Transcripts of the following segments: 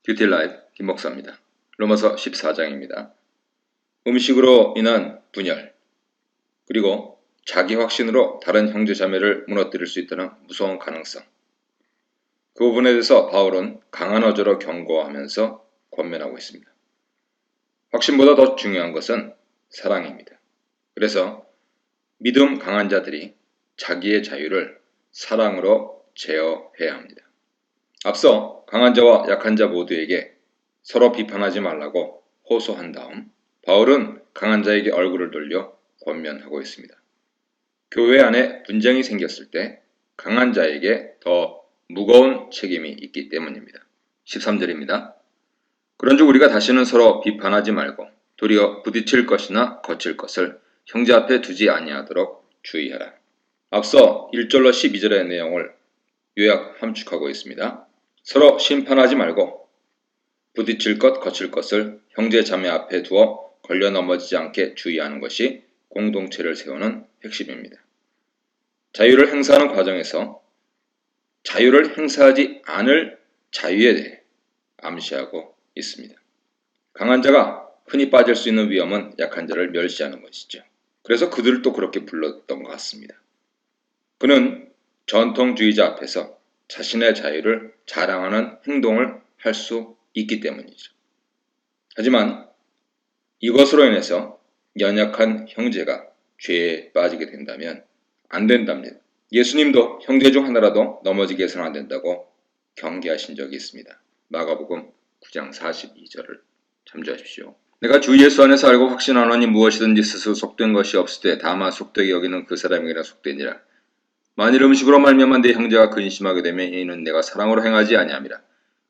뷰티 라이프 김 목사입니다. 로마서 14장입니다. 음식으로 인한 분열, 그리고 자기 확신으로 다른 형제 자매를 무너뜨릴 수 있다는 무서운 가능성. 그 부분에 대해서 바울은 강한 어조로 경고하면서 권면하고 있습니다. 확신보다 더 중요한 것은 사랑입니다. 그래서 믿음 강한 자들이 자기의 자유를 사랑으로 제어해야 합니다. 앞서 강한 자와 약한 자 모두에게 서로 비판하지 말라고 호소한 다음 바울은 강한 자에게 얼굴을 돌려 권면하고 있습니다. 교회 안에 분쟁이 생겼을 때 강한 자에게 더 무거운 책임이 있기 때문입니다. 13절입니다. 그런즉 우리가 다시는 서로 비판하지 말고 도리어 부딪힐 것이나 거칠 것을 형제 앞에 두지 아니하도록 주의하라. 앞서 1절로 12절의 내용을 요약 함축하고 있습니다. 서로 심판하지 말고 부딪힐 것, 거칠 것을 형제 자매 앞에 두어 걸려 넘어지지 않게 주의하는 것이 공동체를 세우는 핵심입니다. 자유를 행사하는 과정에서 자유를 행사하지 않을 자유에 대해 암시하고 있습니다. 강한 자가 흔히 빠질 수 있는 위험은 약한 자를 멸시하는 것이죠. 그래서 그들도 그렇게 불렀던 것 같습니다. 그는 전통주의자 앞에서 자신의 자유를 자랑하는 행동을 할 수 있기 때문이죠. 하지만 이것으로 인해서 연약한 형제가 죄에 빠지게 된다면 안 된답니다. 예수님도 형제 중 하나라도 넘어지게 해서는 안 된다고 경계하신 적이 있습니다. 마가복음 9장 42절을 참조하십시오. 내가 주 예수 안에서 알고 확신하노니 무엇이든지 스스로 속된 것이 없을 때 다만 속되게 여기는 그 사람에게나 속되니라. 만일 음식으로 말미암아 내 형제가 근심하게 되면 이는 내가 사랑으로 행하지 아니함이라.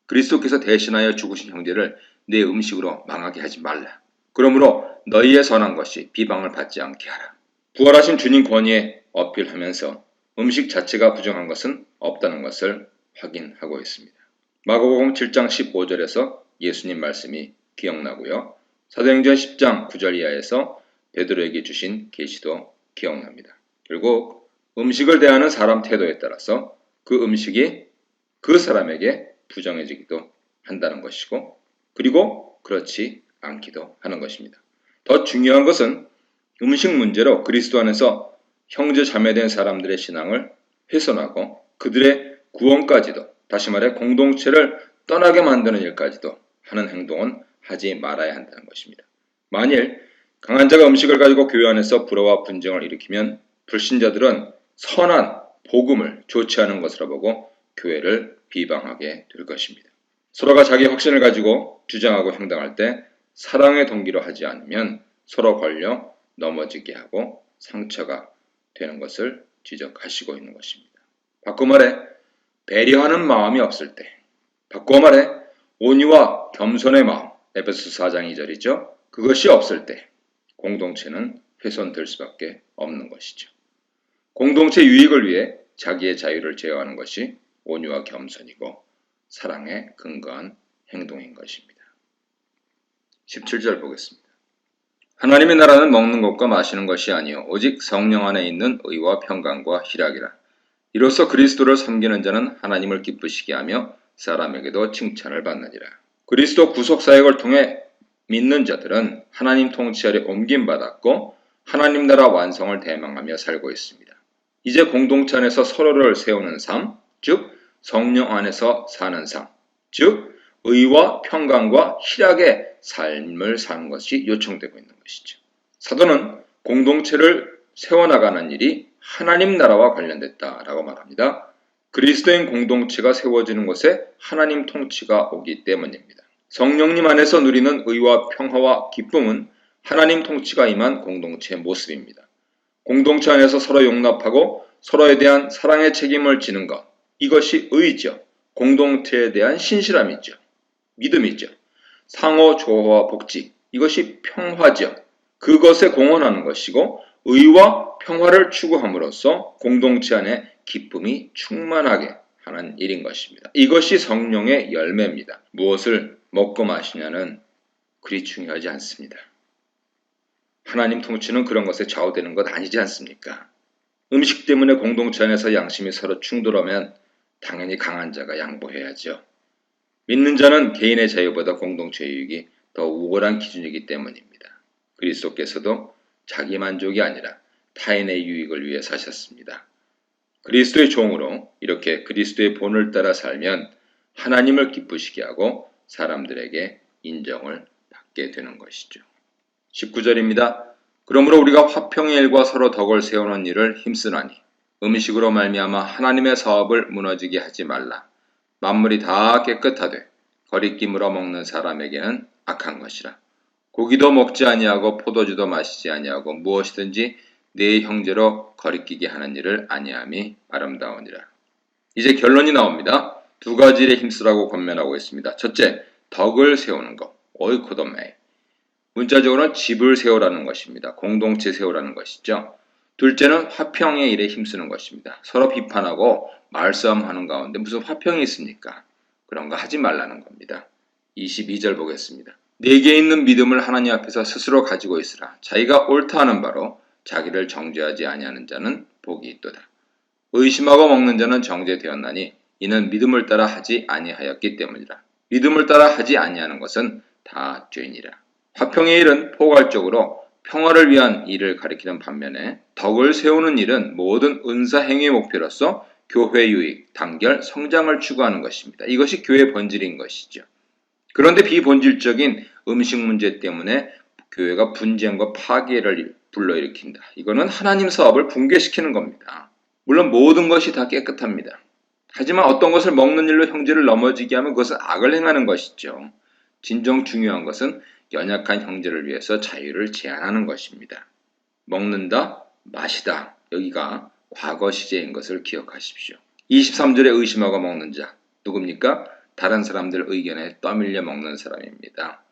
그리스도께서 대신하여 죽으신 형제를 내 음식으로 망하게 하지 말라. 그러므로 너희의 선한 것이 비방을 받지 않게 하라. 부활하신 주님 권위에 어필하면서 음식 자체가 부정한 것은 없다는 것을 확인하고 있습니다. 마가복음 7장 15절에서 예수님 말씀이 기억나고요. 사도행전 10장 9절 이하에서 베드로에게 주신 계시도 기억납니다. 결국 음식을 대하는 사람 태도에 따라서 그 음식이 그 사람에게 부정해지기도 한다는 것이고, 그리고 그렇지 않기도 하는 것입니다. 더 중요한 것은 음식 문제로 그리스도 안에서 형제 자매된 사람들의 신앙을 훼손하고 그들의 구원까지도, 다시 말해 공동체를 떠나게 만드는 일까지도 하는 행동은 하지 말아야 한다는 것입니다. 만일 강한 자가 음식을 가지고 교회 안에서 불화와 분쟁을 일으키면 불신자들은 선한 복음을 좋지 않은 것으로 보고 교회를 비방하게 될 것입니다. 서로가 자기 확신을 가지고 주장하고 행동할 때 사랑의 동기로 하지 않으면 서로 걸려 넘어지게 하고 상처가 되는 것을 지적하시고 있는 것입니다. 바꿔 말해 배려하는 마음이 없을 때, 바꿔 말해 온유와 겸손의 마음, 에베소서 4장 2절이죠. 그것이 없을 때 공동체는 훼손될 수밖에 없는 것이죠. 공동체 유익을 위해 자기의 자유를 제어하는 것이 온유와 겸손이고 사랑에 근거한 행동인 것입니다. 17절 보겠습니다. 하나님의 나라는 먹는 것과 마시는 것이 아니요 오직 성령 안에 있는 의와 평강과 희락이라. 이로써 그리스도를 섬기는 자는 하나님을 기쁘시게 하며 사람에게도 칭찬을 받느니라. 그리스도 구속 사역을 통해 믿는 자들은 하나님 통치 아래 옮김받았고 하나님 나라 완성을 대망하며 살고 있습니다. 이제 공동체 안에서 서로를 세우는 삶, 즉 성령 안에서 사는 삶, 즉 의와 평강과 희락의 삶을 사는 것이 요청되고 있는 것이죠. 사도는 공동체를 세워나가는 일이 하나님 나라와 관련됐다라고 말합니다. 그리스도인 공동체가 세워지는 것에 하나님 통치가 오기 때문입니다. 성령님 안에서 누리는 의와 평화와 기쁨은 하나님 통치가 임한 공동체의 모습입니다. 공동체 안에서 서로 용납하고 서로에 대한 사랑의 책임을 지는 것, 이것이 의죠. 공동체에 대한 신실함이죠. 믿음이죠. 상호 조화와 복지, 이것이 평화죠. 그것에 공헌하는 것이고 의와 평화를 추구함으로써 공동체 안에 기쁨이 충만하게 하는 일인 것입니다. 이것이 성령의 열매입니다. 무엇을 먹고 마시냐는 그리 중요하지 않습니다. 하나님 통치는 그런 것에 좌우되는 것 아니지 않습니까? 음식 때문에 공동체 안에서 양심이 서로 충돌하면 당연히 강한 자가 양보해야죠. 믿는 자는 개인의 자유보다 공동체 유익이 더 우월한 기준이기 때문입니다. 그리스도께서도 자기 만족이 아니라 타인의 유익을 위해 사셨습니다. 그리스도의 종으로 이렇게 그리스도의 본을 따라 살면 하나님을 기쁘시게 하고 사람들에게 인정을 받게 되는 것이죠. 19절입니다. 그러므로 우리가 화평의 일과 서로 덕을 세우는 일을 힘쓰나니 음식으로 말미암아 하나님의 사업을 무너지게 하지 말라. 만물이 다 깨끗하되 거리끼 물어 먹는 사람에게는 악한 것이라. 고기도 먹지 아니하고 포도주도 마시지 아니하고 무엇이든지 네 형제로 거리끼게 하는 일을 아니함이 아름다우니라. 이제 결론이 나옵니다. 두 가지 일에 힘쓰라고 권면하고 있습니다. 첫째, 덕을 세우는 것, 오이코도메. 문자적으로는 집을 세우라는 것입니다. 공동체 세우라는 것이죠. 둘째는 화평의 일에 힘쓰는 것입니다. 서로 비판하고 말싸움하는 가운데 무슨 화평이 있습니까? 그런 거 하지 말라는 겁니다. 22절 보겠습니다. 내게 있는 믿음을 하나님 앞에서 스스로 가지고 있으라. 자기가 옳다 하는 바로 자기를 정죄하지 아니하는 자는 복이 있도다. 의심하고 먹는 자는 정죄되었나니 이는 믿음을 따라 하지 아니하였기 때문이라. 믿음을 따라 하지 아니하는 것은 다 죄인이라. 화평의 일은 포괄적으로 평화를 위한 일을 가리키는 반면에 덕을 세우는 일은 모든 은사 행위의 목표로서 교회 유익, 단결, 성장을 추구하는 것입니다. 이것이 교회의 본질인 것이죠. 그런데 비본질적인 음식 문제 때문에 교회가 분쟁과 파괴를 불러일으킨다. 이거는 하나님 사업을 붕괴시키는 겁니다. 물론 모든 것이 다 깨끗합니다. 하지만 어떤 것을 먹는 일로 형제를 넘어지게 하면 그것은 악을 행하는 것이죠. 진정 중요한 것은 연약한 형제를 위해서 자유를 제한하는 것입니다. 먹는다, 마시다. 여기가 과거 시제인 것을 기억하십시오. 23절에 의심하고 먹는 자. 누굽니까? 다른 사람들 의견에 떠밀려 먹는 사람입니다.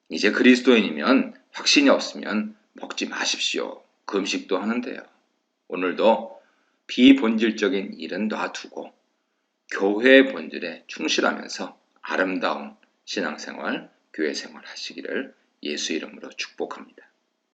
이제 그리스도인이면 확신이 없으면 먹지 마십시오. 금식도 하는데요. 오늘도 비본질적인 일은 놔두고 교회의 본질에 충실하면서 아름다운 신앙생활, 교회 생활 하시기를 예수 이름으로 축복합니다.